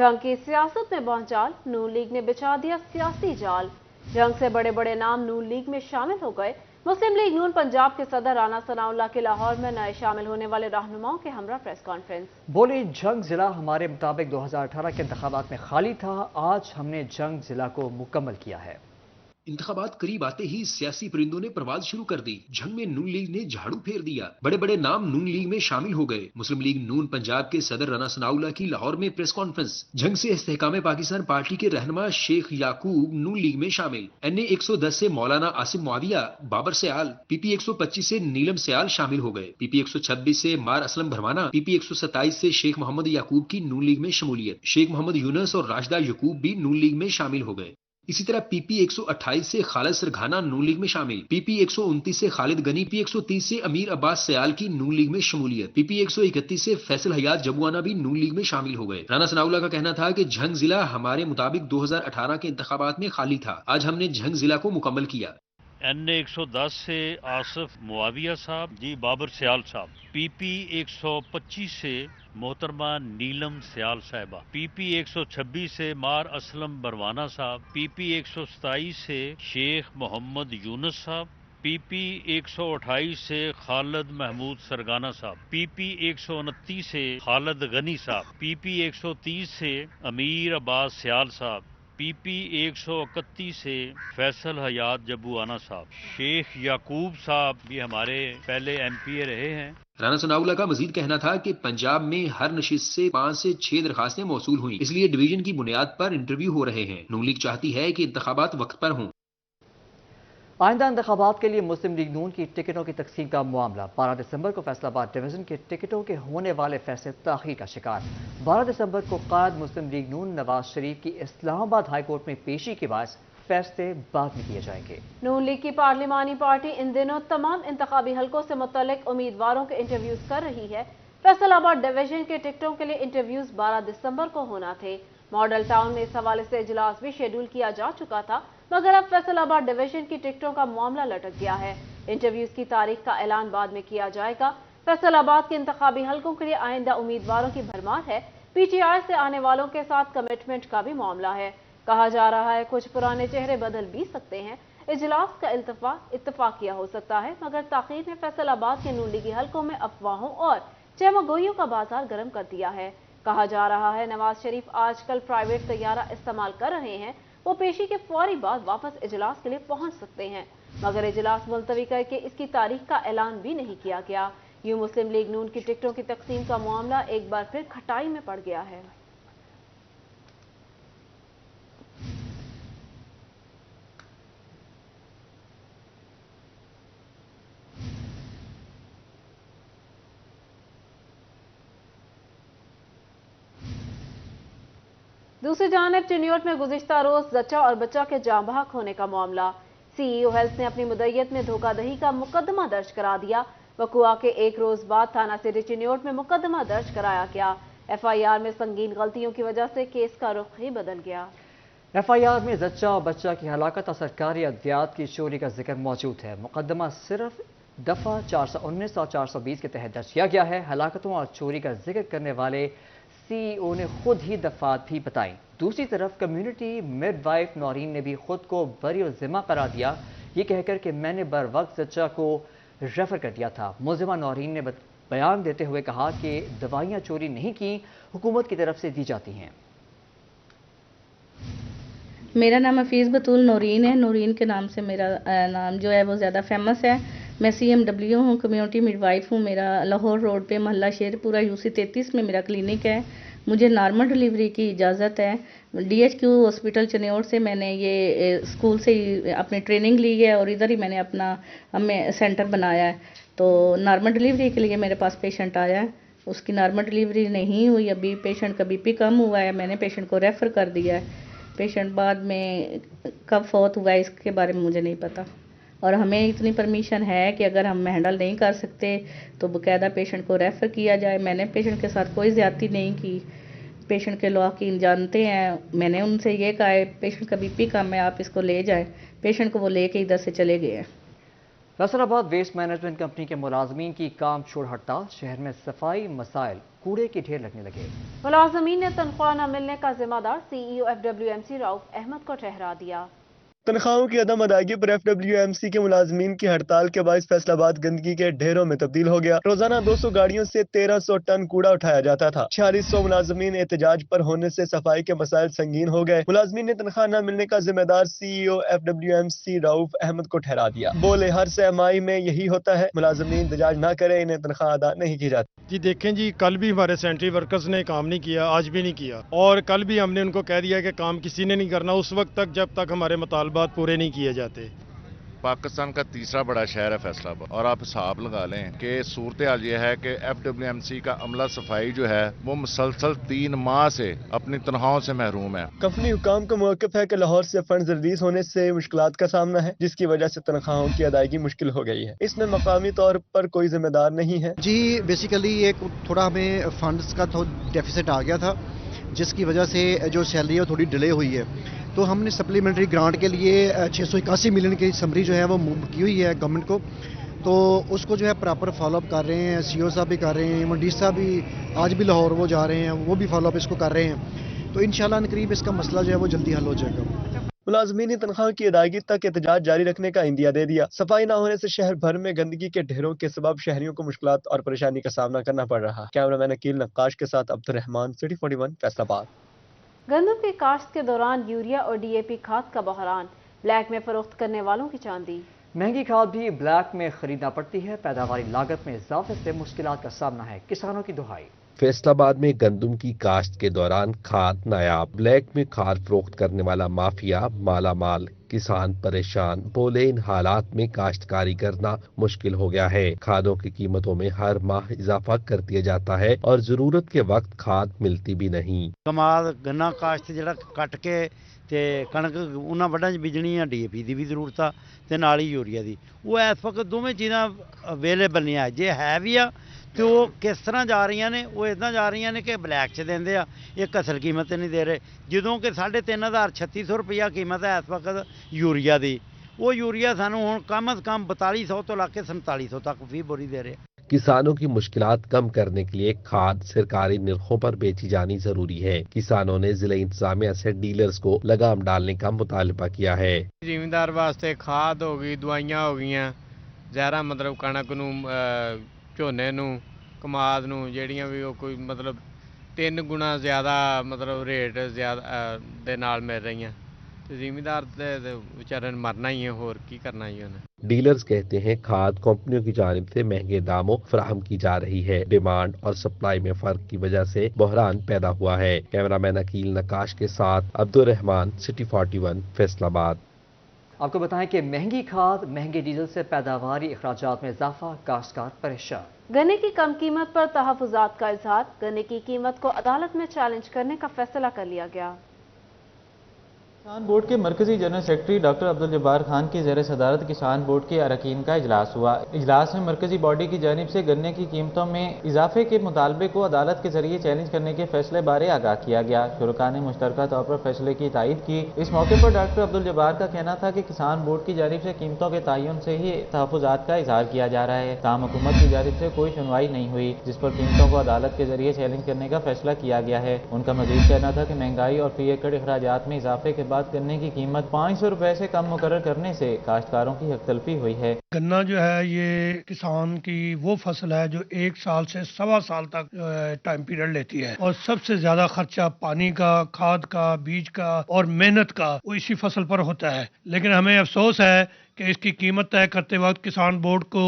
जंग की सियासत में भौचाल, नून लीग ने बिछा दिया सियासी जाल। जंग से बड़े बड़े नाम नून लीग में शामिल हो गए। मुस्लिम लीग नून पंजाब के सदर राना सनाउल्लाह के लाहौर में नए शामिल होने वाले रहनुमाओं के हमरा प्रेस कॉन्फ्रेंस। बोली, जंग जिला हमारे मुताबिक 2018 के इंतखाबात में खाली था, आज हमने जंग जिला को मुकम्मल किया है। इंतखाबात करीब आते ही सियासी परिंदों ने परवाज शुरू कर दी। जंग में नून लीग ने झाड़ू फेर दिया, बड़े बड़े नाम नून लीग में शामिल हो गए। मुस्लिम लीग नून पंजाब के सदर राना सनाउल्लाह की लाहौर में प्रेस कॉन्फ्रेंस। जंग से इस्तेहकाम पाकिस्तान पार्टी के रहनुमा शेख याकूब नून लीग में शामिल। NA 110 से मौलाना आसिम मुआविया, बाबर सयाल, PP 125 से नीलम सयाल शामिल हो गए। PP 126 से मार असलम भरवाना, PP 127 से शेख मोहम्मद याकूब की नून लीग में शमूलियत। शेख मोहम्मद यूनस और राशिदा यकूब भी नून लीग में शामिल हो गए। इसी तरह PP 128 से खालिद सरघाना नून लीग में शामिल। PP 129 से खालिद गनी, PP 130 से अमीर अब्बास सयाल की नून लीग में शमूलियत। PP 131 से फैसल हयात जबुआना भी नून लीग में शामिल हो गए। राना सनाउल्लाह का कहना था कि जंग जिला हमारे मुताबिक 2018 के इंतखाबात में खाली था, आज हमने जंग जिला को मुकम्मल किया। NA 110 से आसिफ मुआविया साहब जी, बाबर सयाल साहब। PP 125 से मोहतरमा नीलम सयाल साहिबा। PP 126 से मार असलम बरवाना साहब। PP 127 से शेख मोहम्मद यूनस साहब। PP 128 से खालिद महमूद सरगाना साहब। PP 129 से खालिद गनी साहब। PP 130 से अमीर अब्बास सयाल साहब। PP 131 से फैसल हयात जबुआना साहब। शेख याकूब साहब भी हमारे पहले MPA रहे हैं। राना सनाउल्लाह का मजीद कहना था कि पंजाब में हर नशिस्त से 5 से 6 दरखास्तें मौसूल हुई, इसलिए डिवीजन की बुनियाद पर इंटरव्यू हो रहे हैं। नून लीग चाहती है कि इंतखाबात वक्त पर हों। आइंदा इंतखाबात के लिए मुस्लिम लीग नून की टिकटों की तकसीम का मामला 12 दिसंबर को फैसलाबाद डिवीजन के टिकटों के होने वाले फैसले ताखीर का शिकार। 12 दिसंबर को कायद मुस्लिम लीग नून नवाज शरीफ की इस्लामाबाद हाई कोर्ट में पेशी के बाद फैसले बाद में किए जाएंगे। नून लीग की पार्लिमानी पार्टी इन दिनों तमाम इंतखाबी हलकों से मुतल्लिक उम्मीदवारों के इंटरव्यूज कर रही है। फैसलाबाद डिवीजन के टिकटों के लिए इंटरव्यूज 12 दिसंबर को होना थे। मॉडल टाउन में इस हवाले से इजलास भी शेड्यूल किया जा चुका था, मगर अब फैसलाबाद डिवीजन की टिकटों का मामला लटक गया है। इंटरव्यूज की तारीख का ऐलान बाद में किया जाएगा। फैसलाबाद के इंतखाबी हलकों के लिए आइंदा उम्मीदवारों की भरमार है। PTI से आने वालों के साथ कमिटमेंट का भी मामला है। कहा जा रहा है कुछ पुराने चेहरे बदल भी सकते हैं। इजलास का इत्तफाकिया हो सकता है, मगर ताखीर ने फैसलाबाद के नून लीगी हलकों में अफवाहों और चमगोइयों का बाजार गर्म कर दिया है। कहा जा रहा है नवाज शरीफ आजकल प्राइवेट तैयारा इस्तेमाल कर रहे हैं, वो पेशी के फौरी बाद वापस इजलास के लिए पहुंच सकते हैं, मगर इजलास मुलतवी करके इसकी तारीख का ऐलान भी नहीं किया गया। यूं मुस्लिम लीग नून की टिकटों की तकसीम का मामला एक बार फिर खटाई में पड़ गया है। दूसरी जानिब चिन्योट में गुज़िश्ता रोज जच्चा और बच्चा के जाँ बहक होने का मामला। CEO हेल्थ ने अपनी मुद्दत में धोखाधड़ी का मुकदमा दर्ज करा दिया। वकुआ के एक रोज बाद थाना सिटी चिन्योट में मुकदमा दर्ज कराया गया। FIR में संगीन गलतियों की वजह से केस का रुख ही बदल गया। FIR में जच्चा और बच्चा की हलाकत और सरकारी अद्वियात की चोरी का जिक्र मौजूद है। मुकदमा सिर्फ दफा 419 और 420 के तहत दर्ज किया गया है। हलाकतों और चोरी का जिक्र करने वाले CEO ने खुद ही दफात भी बताई। दूसरी तरफ कम्युनिटी मिडवाइफ नौरीन ने भी खुद को बरी और जिम्मा करार दिया, ये कहकर कि मैंने बर वक्त जच्चा को रेफर कर दिया था। मुलजिमा नौरीन ने बयान देते हुए कहा कि दवाइयाँ चोरी नहीं की, हुकूमत की तरफ से दी जाती हैं। मेरा नाम हफीज़ बतूल नौरीन है। नौरीन के नाम से मेरा नाम जो है वो ज़्यादा फेमस है। मैं CMW हूँ, कम्युनिटी मिडवाइफ हूँ। मेरा लाहौर रोड पे मोहल्ला शेरपुरा UC 33 में मेरा क्लिनिक है। मुझे नॉर्मल डिलीवरी की इजाज़त है। DHQ हॉस्पिटल चन्योट से मैंने ये स्कूल से ही अपनी ट्रेनिंग ली है और इधर ही मैंने अपना हमें सेंटर बनाया है। तो नॉर्मल डिलीवरी के लिए मेरे पास पेशेंट आया है, उसकी नॉर्मल डिलीवरी नहीं हुई, अभी पेशेंट का BP कम हुआ है, मैंने पेशेंट को रेफ़र कर दिया है। पेशेंट बाद में कब फौत हुआ है इसके बारे में मुझे नहीं पता, और हमें इतनी परमिशन है कि अगर हम हैंडल नहीं कर सकते तो बाकायदा पेशेंट को रेफ़र किया जाए। मैंने पेशेंट के साथ कोई ज़्यादती नहीं की, पेशेंट के लॉकिन जानते हैं। मैंने उनसे ये कहा है पेशेंट का BP कम है, आप इसको ले जाएं। पेशेंट को वो लेके इधर से चले गए हैं। फैसल आबाद वेस्ट मैनेजमेंट कंपनी के मुलाजमीन की काम छोड़ हड़ताल, शहर में सफाई मसाइल, कूड़े के ढेर लगने लगे। मुलाजमीन ने तनख्वाह न मिलने का जिम्मेदार CEO FWMC रऊफ अहमद को ठहरा दिया। तनख्वाहों की अदम अदायगी पर FWMC के मुलाजमीन की हड़ताल के बायस फैसलाबाद गंदगी के ढेरों में तब्दील हो गया। रोजाना 200 गाड़ियों से 1300 टन कूड़ा उठाया जाता था। 4600 मुलाजमीन एहतजाज पर होने से सफाई के मसाइल संगीन हो गए। मुलाजमीन ने तनख्वाह न मिलने का जिम्मेदार CEO FWMC रऊफ अहमद को ठहरा दिया। बोले हर सहमाही में यही होता है, मुलाजमीन एहतजाज न करे, इन्हें तनख्वाह अदा नहीं की जाती। जी देखें जी, कल भी हमारे सेंट्री वर्कर्स ने काम नहीं किया, आज भी नहीं किया, और कल भी हमने उनको कह दिया कि काम किसी ने नहीं करना उस वक्त तक जब तक हमारे मुतालबात पूरे नहीं किए जाते। पाकिस्तान का तीसरा बड़ा शहर है फैसलाबाद, और आप हिसाब लगा लें कि सूरत हाल ये है कि FWMC का अमला सफाई जो है वो मुसलसल 3 माह से अपनी तनख्वाहों से महरूम है। कंपनी हुकाम का मौक़िफ़ है कि लाहौर से फंड रिलीज होने से मुश्किलात का सामना है, जिसकी वजह से तनख्वाहों की अदायगी मुश्किल हो गई है। इसमें मकामी तौर पर कोई जिम्मेदार नहीं है। जी बेसिकली एक थोड़ा हमें फंड्स का डेफिसिट आ गया था, जिसकी वजह से जो सैलरी है वो थोड़ी डिले हुई है। तो हमने सप्लीमेंट्री ग्रांट के लिए 681 मिलियन की समरी जो है वो मूव की हुई है गवर्नमेंट को, तो उसको जो है प्रॉपर फॉलोअप कर रहे हैं। CO साहब भी कर रहे हैं, मंडी साहब भी आज भी लाहौर वो जा रहे हैं, वो भी फॉलोअप इसको कर रहे हैं। तो इंशाल्लाह करीब इसका मसला जो है वो जल्दी हल हो जाएगा। मुलाजमीन तनख्वाह की अदायगी तक एहतजाज जारी रखने का इंदिया दे दिया। सफाई न होने से शहर भर में गंदगी के ढेरों के सबब शहरियों को मुश्किलात और परेशानी का सामना करना पड़ रहा। कैमरामैन अकील नक्काश के साथ अब्दुर्रहमान, सिटी 41 फैसलाबाद। गंदम की काश्त के दौरान यूरिया और DAP खाद का बहरान, ब्लैक में फरोख्त करने वालों की चांदी। महंगी खाद भी ब्लैक में खरीदना पड़ती है, पैदावारी लागत में इजाफे से मुश्किलात का सामना है, किसानों की दुहाई। फैसलाबाद में गंदम की काश्त के दौरान खाद नायाब, ब्लैक में खाद फरोख्त करने वाला माफिया माला माल, किसान परेशान। बोले इन हालात में काश्तकारी करना मुश्किल हो गया है। खादों की कीमतों में हर माह इजाफा कर दिया जाता है और जरूरत के वक्त खाद मिलती भी नहीं। कमाल गन्ना काश्त ਜਿਹੜਾ ਕੱਟ ਕੇ ਤੇ ਕਣਕ ਉਹਨਾਂ ਵੱਢਾਂ 'ਚ ਬੀਜਣੀ ਆ, DAP ਦੀ ਵੀ ਜ਼ਰੂਰਤ ਆ ਤੇ ਨਾਲ ਹੀ ਯੂਰੀਆ ਦੀ। ਉਹ ਇਸ ਵਕਤ ਦੋਵੇਂ ਚੀਜ਼ਾਂ ਅਵੇਲੇਬਲ ਨਹੀਂ ਆ। ਜੇ ਹੈ ਵੀ ਆ ਤੇ ਉਹ ਕਿਸ ਤਰ੍ਹਾਂ ਜਾ ਰਹੀਆਂ ਨੇ, ਉਹ ਇਦਾਂ ਜਾ ਰਹੀਆਂ ਨੇ ਕਿ ਬਲੈਕ 'ਚ ਦਿੰਦੇ ਆ, ਇੱਕ ਅਸਲ ਕੀਮਤ ਤੇ ਨਹੀਂ ਦੇ ਰਹੇ। ਜਦੋਂ ਕਿ 3500 3600 ਰੁਪਈਆ ਕੀਮਤ ਹੈ ਇਸ ਵਕਤ ਯੂਰੀਆ ਦੀ। ਉਹ ਯੂਰੀਆ ਸਾਨੂੰ ਹੁਣ ਕਮ ਅਜ਼ ਕਮ 4200 ਤੋਂ ਲਾ ਕੇ 4700 तक फी बोरी दे रहे। किसानों की मुश्किलात कम करने के लिए खाद सरकारी निर्खों पर बेची जानी जरूरी है। किसानों ने जिला इंतजामिया से डीलर्स को लगाम डालने का मुतालबा किया है। ਜ਼ਿਮੀਂਦਾਰ ਵਾਸਤੇ ਖਾਦ ਹੋ ਗਈ, ਦਵਾਈਆਂ ਹੋ ਗਈਆਂ, ਜ਼ਹਿਰਾ ਮਤਲਬ ਕਣਕ ਨੂੰ, ਝੋਨੇ ਨੂੰ, ਕਮਾਦ ਨੂੰ, ਜਿਹੜੀਆਂ ਵੀ ਉਹ ਕੋਈ ਮਤਲਬ 3 ਗੁਣਾ ਜ਼ਿਆਦਾ ਮਤਲਬ ਰੇਟ ਜ਼ਿਆਦਾ ਦੇ ਨਾਲ ਮਿਲ ਰਹੀਆਂ। ਜ਼ਿਮੀਂਦਾਰ ਤੇ ਵਿਚਾਰੇ ਨੂੰ ਮਰਨਾ ਹੀ ਹੈ, ਹੋਰ ਕੀ ਕਰਨਾ ਹੀ ਉਹਨੇ। डीलर्स कहते हैं खाद कंपनियों की जानिब से महंगे दामों फराहम की जा रही है। डिमांड और सप्लाई में फर्क की वजह से बहरान पैदा हुआ है। कैमरामैन अकील नक्काश के साथ अब्दुर्रहमान, सिटी 41 फैसलाबाद। आपको बताएं कि महंगी खाद, महंगे डीजल से पैदावारी अखराजात में इजाफा, काश्तकार परेशान। गन्ने की कम कीमत पर तहफ़्फ़ुज़ात का इज़हार, गन्ने की कीमत को अदालत में चैलेंज करने का फैसला कर लिया गया। किसान बोर्ड के मरकजी general secretary doctor Abdul Jabbar Khan की ज़ेर सदारत किसान बोर्ड के अरकान का इजलास हुआ। इजलास में मरकजी बॉडी की जानिब से गन्ने की कीमतों में इजाफे के मुतालबे को अदालत के जरिए चैलेंज करने के फैसले बारे आगाह किया गया। शुरका ने मुश्तरका तौर पर फैसले की तायद की। इस मौके पर डॉक्टर अब्दुल जब्बार का कहना था कि किसान बोर्ड की जानिब से कीमतों के तयन से ही तहफ़्फ़ुज़ात का इजहार किया जा रहा है। ताहम हुकूमत की जानिब से कोई सुनवाई नहीं हुई, जिस पर कीमतों को अदालत के जरिए चैलेंज करने का फैसला किया गया है। उनका मजीद कहना था कि महंगाई और फी एकड़ अखराजात में इजाफे के बाद गन्ने की कीमत 500 रुपए से कम मुकर्रर करने से काश्तकारों की हक तलफी हुई है। गन्ना जो है ये किसान की वो फसल है जो 1 साल से 1.25 साल तक टाइम पीरियड लेती है, और सबसे ज्यादा खर्चा पानी का, खाद का, बीज का और मेहनत का वो इसी फसल पर होता है। लेकिन हमें अफसोस है कि इसकी कीमत तय करते वक्त किसान बोर्ड को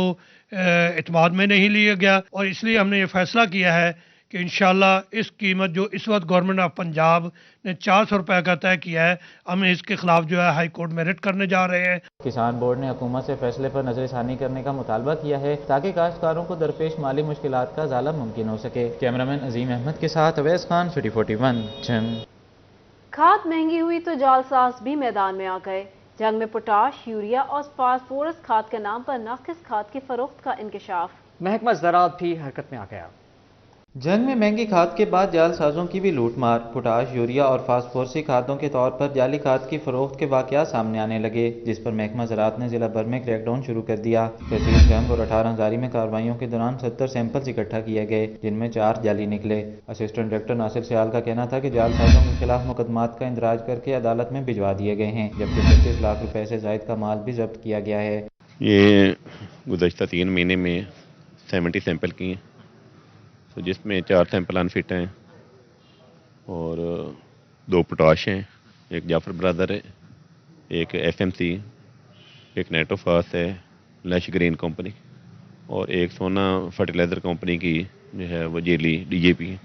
एतमाद में नहीं लिया गया, और इसलिए हमने ये फैसला किया है कि इंशाल्लाह इस कीमत जो इस वक्त गवर्नमेंट ऑफ पंजाब ने 400 रुपए का तय किया है, हम इसके खिलाफ जो है हाई कोर्ट में रिट करने जा रहे हैं। किसान बोर्ड ने हुकूमत से फैसले पर नजरसानी करने का मुतालबा किया है ताकि काश्तकारों को दरपेश माली मुश्किलात का ज़ाला मुमकिन हो सके। कैमरामैन अजीम अहमद के साथ अवैस खान, सिटी 41 जंग। खाद महंगी हुई तो जालसाज भी मैदान में आ गए। जंग में पोटाश, यूरिया और फास्फोरस खाद के नाम पर नाकिस खाद की फरोख्त का इंकशाफ। महकमा ज़राअत भी हरकत में आ गया। जंग में महंगी खाद के बाद जालसाजों की भी लूट मार। पोटाश, यूरिया और फास्फोरसी खादों के तौर पर जाली खाद की फरोख्त के वाकयात सामने आने लगे, जिस पर महकमा ज़राअत ने जिला भर में क्रैकडाउन शुरू कर दिया। तहसील जंग और 18 में कार्रवाइयों के दौरान 70 सैंपल्स इकट्ठा किए गए, जिनमें 4 जाली निकले। असिस्टेंट डायरेक्टर नासिर सियाल का कहना था कि जालसाजों के खिलाफ मुकदमात का इंदराज करके अदालत में भिजवा दिए गए हैं, जबकि 35 लाख रुपए से जायद का माल भी जब्त किया गया है। ये गुज़श्ता 3 महीने में 70 सैंपल किए, तो जिसमें 4 सैंपल अनफिट हैं और 2 पोटाश हैं, एक जाफर ब्रदर है, एक SMC, एक नेटोफास है लश ग्रीन कंपनी, और एक सोना फर्टिलाइज़र कंपनी की जो है वो जेली DJP है।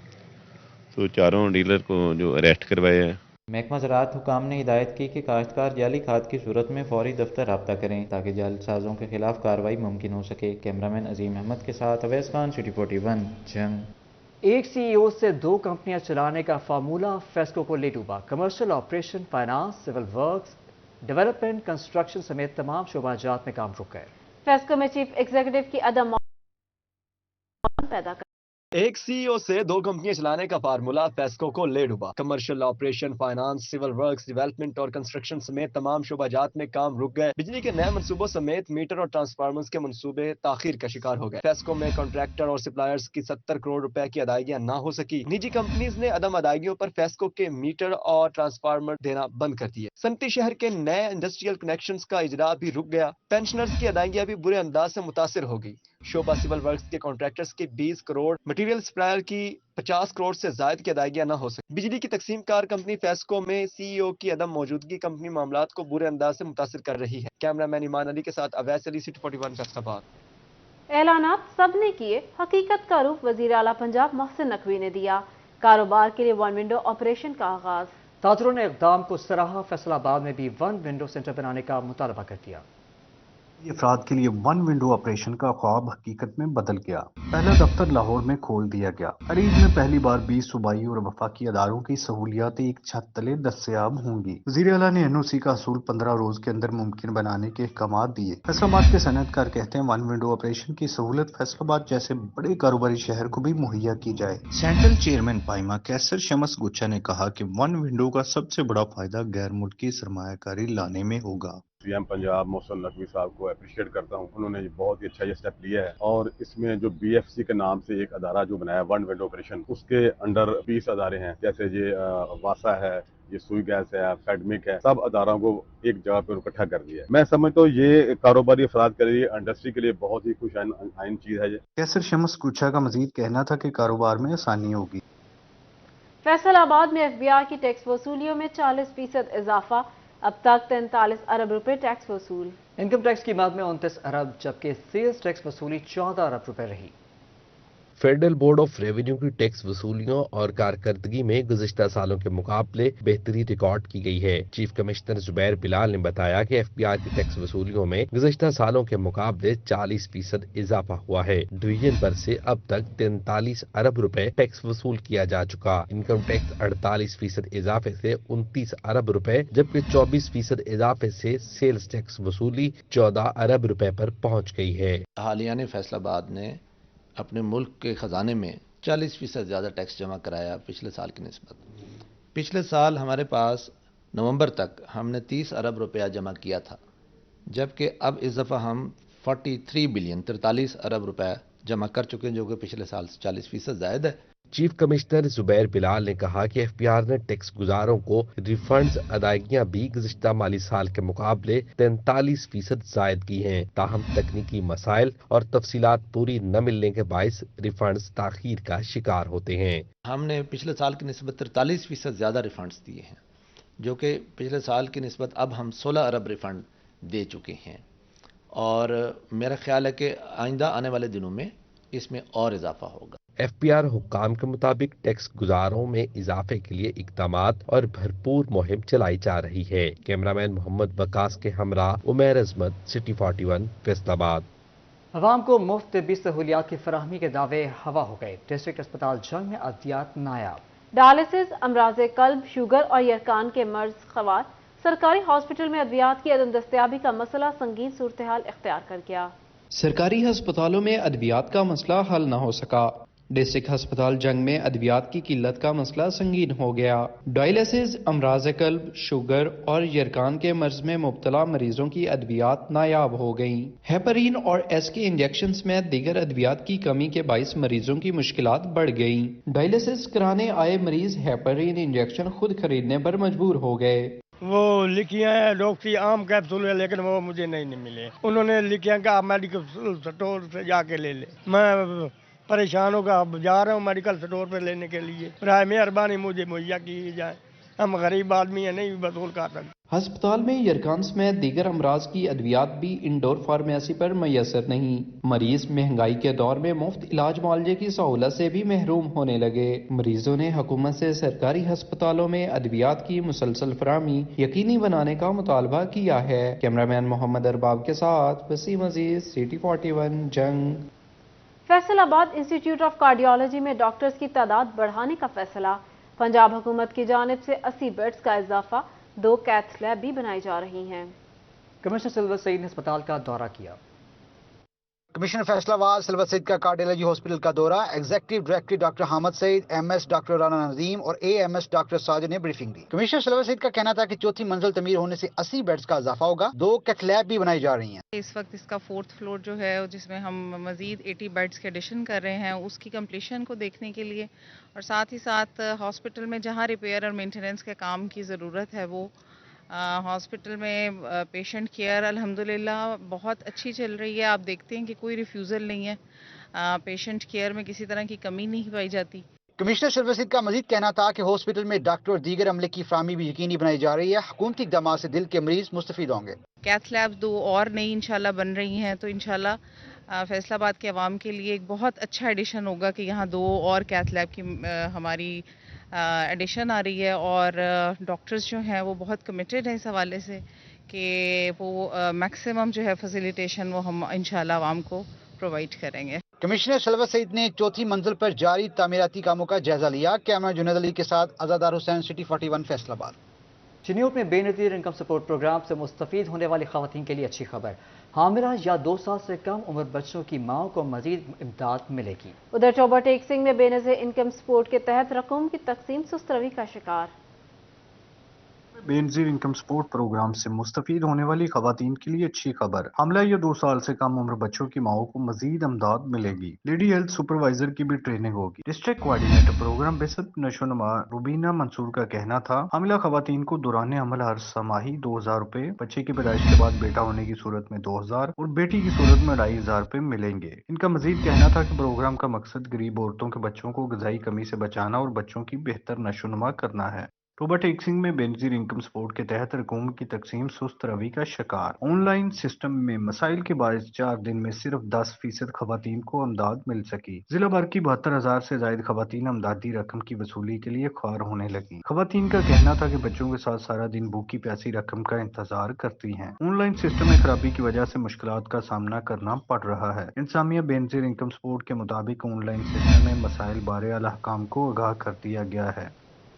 तो चारों डीलर को जो अरेस्ट करवाया है। महकमा ज़राअत हुकाम ने हिदायत की कि काश्तकार जाली खाद की सूरत में फौरी दफ्तर राब्ता करें ताकि जालसाजों के खिलाफ कार्रवाई मुमकिन हो सके। कैमरामैन अजीम अहमद के साथ अवैस खान, सिटी 41 जंग। एक CEO से 2 कंपनियां चलाने का फार्मूला फेस्को को ले डूबा। Commercial operation, finance, civil works, development, construction समेत तमाम शोबाजात में काम रुक गए। फेस्को में चीफ एग्जीक्यूटिव की अदम पैदा कर एक CEO से 2 कंपनियां चलाने का फार्मूला फेस्को को ले डूबा। Commercial operation, finance, civil works, development और कंस्ट्रक्शन समेत तमाम शोबाजात में काम रुक गए। बिजली के नए मंसूबों समेत मीटर और ट्रांसफार्मर्स के मंसूबे ताखीर का शिकार हो गए। फेस्को में कॉन्ट्रैक्टर और सप्लायर्स की 70 करोड़ रुपए की अदायगियां ना हो सकी। निजी कंपनीज ने अदम अदायगियों पर फेस्को के मीटर और ट्रांसफार्मर देना बंद कर दिए। सनती शहर के नए इंडस्ट्रियल कनेक्शंस का इजरा भी रुक गया। पेंशनर्स की अदायगियां भी बुरे अंदाज से मुतासिर हो गई। शोबा सिविल वर्क्स के कॉन्ट्रैक्टर्स की 20 करोड़, मटेरियल सप्लायर की 50 करोड़ से जायद की अदायगियां न हो सकी। बिजली की तकसीम कार कंपनी फेस्को में CEO की अदम मौजूदगी कंपनी मामलात को बुरे अंदाज से मुतासिर कर रही है। कैमरामैन ईमान अली के साथ अवैस अली, सिटी 41 फैसलाबाद। ऐलानात सबने किए, हकीकत का रूप वजीर आला पंजाब मोहसिन नकवी ने दिया। कारोबार के लिए 1 विंडो ऑपरेशन का आगाज। ताजरों ने इक़दाम को सराहा। फैसलाबाद में भी 1 विंडो सेंटर बनाने का मुतालबा कर दिया। अफराद के लिए 1 विंडो ऑपरेशन का ख्वाब हकीकत में बदल गया। पहला दफ्तर लाहौर में खोल दिया गया। अरीज में पहली बार 20 सूबाई और वफाकी अदारों की सहूलियात एक छत तले दस्तयाब होंगी। वज़ीर आला ने NOC का असूल 15 रोज के अंदर मुमकिन बनाने के अहकाम दिए। फैसलाबाद के सनअतकार कहते हैं 1 विंडो ऑपरेशन की सहूलत फैसलाबाद जैसे बड़े कारोबारी शहर को भी मुहैया की जाए। सेंट्रल चेयरमैन पाइमा कैसर शमस गुच्छा ने कहा कि 1 विंडो का सबसे बड़ा फायदा गैर मुल्की सरमायाकारी लाने में होगा। CM पंजाब मोहसिन नकवी साहब को अप्रिशिएट करता हूँ। उन्होंने बहुत ही अच्छा ये स्टेप लिया है और इसमें जो BFC के नाम से एक अदारा जो बनाया 1 विंडो ऑपरेशन, उसके अंडर 20 अदारे हैं, जैसे ये वासा है, ये सुई गैस है, फैडमिक है, सब अदारों को एक जगह पर इकट्ठा कर दिया है। मैं समझता हूँ ये कारोबारी अफराद के लिए, इंडस्ट्री के लिए बहुत ही खुश आइन चीज है। कैसर शमस गुच्छा का मजीद कहना था कि कारोबार में आसानी होगी। फैसलाबाद में FBI की टैक्स वसूलियों में 40% इजाफा। अब तक 43 अरब रुपए टैक्स वसूल। इनकम टैक्स की मद में 29 अरब, जबकि सेल्स टैक्स वसूली 14 अरब रुपए रही। फेडरल बोर्ड ऑफ रेवेन्यू की टैक्स वसूलियों और कारकर्दगी में गुज़िश्ता सालों के मुकाबले बेहतरी रिकॉर्ड की गई है। चीफ कमिश्नर जुबैर बिलाल ने बताया कि FBI की टैक्स वसूलियों में गुज़िश्ता सालों के मुकाबले 40% इजाफा हुआ है। डिवीजन भर से अब तक 43 अरब रुपए टैक्स वसूल किया जा चुका। इनकम टैक्स 48% इजाफे से 29 अरब रुपए, जबकि 24% इजाफे से सेल्स टैक्स वसूली 14 अरब रुपए पर पहुँच गई है। हालिया ने फैसलाबाद ने अपने मुल्क के ख़जाने में 40% ज़्यादा टैक्स जमा कराया पिछले साल की निस्बत। पिछले साल हमारे पास नवंबर तक हमने 30 अरब रुपया जमा किया था, जबकि अब इस दफ़ा हम 43 बिलियन 43 अरब रुपया जमा कर चुके हैं, जो कि पिछले साल से 40% ज़ायद है। चीफ कमिश्नर जुबैर बिलाल ने कहा कि FBI ने टैक्स गुजारों को रिफंड्स अदायगियां भी गुज़िश्ता माली साल के मुकाबले 43% जायद की हैं। ताहम तकनीकी मसाइल और तफसीलात पूरी न मिलने के बायस रिफंड्स ताखीर का शिकार होते हैं। हमने पिछले साल की निस्बत 43% ज़्यादा रिफंड्स दिए हैं, जो कि पिछले साल की निस्बत अब हम 16 अरब रिफंड दे चुके हैं, और मेरा ख्याल है कि आइंदा आने वाले दिनों में इसमें और इजाफा होगा। FBI हुक्काम के मुताबिक टैक्स गुजारों में इजाफे के लिए इक़दामात और भरपूर मुहिम चलाई जा रही है। कैमरामैन मोहम्मद बकास के हमरा उमैर अजमत, सिटी 41 फैसलाबाद। अवाम को मुफ्त तिब्बी सहूलियात की फराहमी के दावे हवा हो गए। डिस्ट्रिक्ट अस्पताल जंग में अद्वियात नायाब। डायलिसिस, अमराज़े कल्ब, शुगर और यरकान के मर्ज ख़वार। सरकारी हॉस्पिटल में अद्वियात की अदम दस्तयाबी का मसला संगीन सूरत हाल इख्तियार कर गया। सरकारी अस्पतालों में अद्वियात का मसला हल न हो सका। ڈسٹرکٹ ہسپتال جنگ میں ادویات کی قلت کا مسئلہ سنگین ہو گیا۔ ڈائلسس، امراض قلب، شوگر اور یرکان کے مرض میں مبتلا مریضوں کی ادویات نایاب ہو گئیں۔ ہیپرین اور ایس کے انجیکشن میں دیگر ادویات کی کمی کے باعث مریضوں کی مشکلات بڑھ گئیں۔ ڈائلسس کرانے آئے مریض ہیپرین انجیکشن خود خریدنے پر مجبور ہو گئے۔ وہ لکھیاں ہیں ڈاکٹری عام کیپسول ہے لیکن وہ مجھے نہیں ملے۔ انہوں نے لکھیاں کہ آپ میڈیکل اسٹور سے جا کے لے لیں۔ میں پریشان ہو کر جا رہا ہوں میڈیکل اسٹور پہ لینے کے لیے۔ برائے مہربانی مجھے مہیا کی جائے، ہم غریب آدمی ہیں، نہیں وصول کر سکتے۔ ہسپتال میں یرکان سمیت دیگر امراض کی ادویات بھی انڈور فارمیسی پر میسر نہیں۔ مریض مہنگائی کے دور میں مفت علاج معالجے کی سہولت سے بھی محروم ہونے لگے۔ مریضوں نے حکومت سے سرکاری ہسپتالوں میں ادویات کی مسلسل فراہمی یقینی بنانے کا مطالبہ کیا ہے۔ کیمرامین محمد ارباب کے ساتھ وسیم عزیز، CT 41 جنگ۔ فیصل آباد انسٹیٹیوٹ آف کارڈیالوجی میں ڈاکٹرز کی تعداد بڑھانے کا فیصلہ۔ پنجاب حکومت کی جانب سے 80 بیڈز کا اضافہ، 2 کیتھ لیب بھی بنائی جا رہی ہیں۔ کمشنر سلور سعید نے اسپتال کا دورہ کیا۔ کمشنر فیصل آباد سلور سعید کا کارڈیالوجی ہاسپٹل کا دورہ، ایگزیکٹو ڈائریکٹر ڈاکٹر حامد سعید، MS ڈاکٹر رانا نظیم اور AMS ڈاکٹر ساجد نے بریفنگ دی۔ کمشنر سلور سعید کا کہنا تھا کہ چوتھی منزل تعمیر ہونے سے 80 بیڈز کا اضافہ ہوگا، 2 کیتھ لیب بھی بنائی جا رہی ہیں۔ اس وقت اس کا 4th فلور جو ہے جس میں ہم مزید 80 بیڈز کے ایڈیشن کر رہے ہیں، اس کی کمپلیشن کو دیکھنے کے لیے اور ساتھ ہی ساتھ ہاسپٹل میں جہاں ریپیئر اور مینٹیننس کے کام کی ضرورت ہے وہ ہاسپٹل میں پیشنٹ کیئر الحمدللہ بہت اچھی چل رہی ہے۔ آپ دیکھتے ہیں کہ کوئی ریفیوزل نہیں ہے، پیشنٹ کیئر میں کسی طرح کی کمی نہیں پائی جاتی۔ کمشنر سلور سعید کا مزید کہنا تھا کہ ہاسپٹل میں ڈاکٹر اور دیگر عملے کی فراہمی بھی یقینی بنائی جا رہی ہے، حکومتی اقدامات سے دل کے مریض مستفید ہوں گے۔ کیتھ لیب 2 اور نئی انشاءاللہ بن رہی ہیں، تو انشاءاللہ فیصل آباد کے عوام کے لیے ایک بہت اچھا ایڈیشن ہوگا کہ یہاں 2 اور کیتھ لیب کی ہماری ایڈیشن آ رہی ہے، اور ڈاکٹرز جو ہیں وہ بہت کمیٹڈ ہیں اس حوالے سے کہ وہ میکسیمم جو ہے فیسیلیٹیشن وہ ہم انشاءاللہ عوام کو پرووائڈ کریں گے۔ کمشنر سلور سعید نے چوتھی منزل پر جاری تعمیراتی کاموں کا جائزہ لیا۔ کیمرہ جنید علی کے ساتھ عزادار حسین، CT 41 فیصل آباد۔ چنیوٹ میں بے نظیر انکم سپورٹ پروگرام سے مستفید ہونے والی خواتین کے لیے اچھی خبر، حاملہ یا 2 سال سے کم عمر بچوں کی ماں کو مزید امداد ملے گی۔ ادھر ٹوبہ ٹیک سنگھ میں بے نظیر انکم سپورٹ کے تحت رقم کی تقسیم سست روی کا شکار۔ بے نظیر انکم سپورٹ پروگرام سے مستفید ہونے والی خواتین کے لیے اچھی خبر، حاملہ یا 2 سال سے کم عمر بچوں کی ماؤں کو مزید امداد ملے گی۔ لیڈی ہیلتھ سپروائزر کی بھی ٹریننگ ہوگی۔ ڈسٹرکٹ کوآرڈینیٹر پروگرام بسط نشوونما روبینہ منصور کا کہنا تھا، حاملہ خواتین کو دوران حمل ہر سہ ماہی 2000 روپے، بچے کی پیدائش کے بعد بیٹا ہونے کی صورت میں 2000 اور بیٹی کی صورت میں 2500 روپے ملیں گے۔ ان کا مزید کہنا تھا کہ پروگرام کا مقصد غریب عورتوں کے بچوں کو غذائی کمی سے بچانا اور بچوں کی بہتر نشوونما کرنا ہے۔ ٹوبہ ٹیک سنگھ میں بے نظیر انکم سپورٹ کے تحت رقوم کی تقسیم سست روی کا شکار، آن لائن سسٹم میں مسائل کے باعث 4 دن میں صرف 10% خواتین کو امداد مل سکی۔ ضلع بھر کی 72,000 سے زائد خواتین امدادی رقم کی وصولی کے لیے خوار ہونے لگی۔ خواتین کا کہنا تھا کہ بچوں کے ساتھ سارا دن بھوکی پیاسی رقم کا انتظار کرتی ہیں۔ آن لائن سسٹم میں خرابی کی وجہ سے مشکلات کا سامنا کرنا پڑ رہا ہے۔ انتظامیہ بے نظیر انکم سپورٹ کے مطابق آن لائن سسٹم میں مسائل بارے اعلیٰ حکام کو آگاہ کر دیا گیا ہے۔